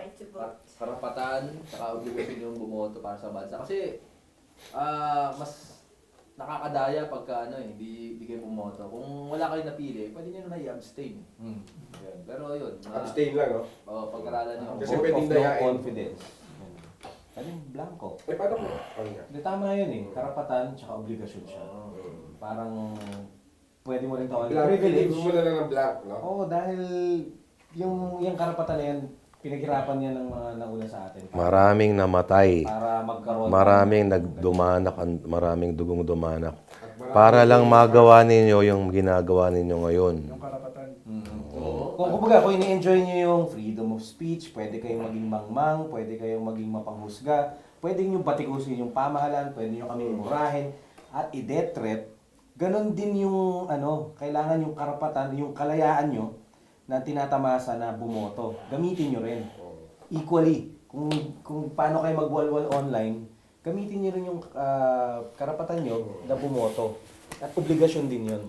right to vote. Karapatan, saka obligasyon yung bumoto para sa bansa. Kasi mas nakakadaya pagka hindi kayo bumoto. Kung wala kayo napili, pwede nyo na i-abstain. Yan. Pero yun, Abstain lang, no? pag-aralan nyo. Kasi Vote pwedeng of no dayain. confidence. Ano yung blanco? Eh, paano po? Ano nga? Hindi, tama yun eh. Karapatan tsaka obligasyon siya. Parang pwede mo rin tawagin Blank, privilege. mo na lang ng blank, no? Oo, dahil yung karapatan na yan, pinaghirapan yan ng mga nauna sa atin. Maraming namatay. Para magkaroon. Maraming nagdumanak, maraming dugong dumanak. Para lang magawa ninyo yung ginagawa ninyo ngayon. Yung karapatan. Kung kumbaga, kung ini-enjoy nyo yung freedom of speech, pwede kayong maging mangmang, pwede kayong maging mapanghusga, pwede nyo batikusin yung pamahalaan, pwede nyo kami murahin, at i-death threat. Ganon din yung, kailangan yung karapatan, yung kalayaan nyo na tinatamasa na bumoto. Gamitin nyo rin. Equally, kung paano kayo magwalwal online, gamitin nyo rin yung karapatan nyo na bumoto. At obligasyon din yun.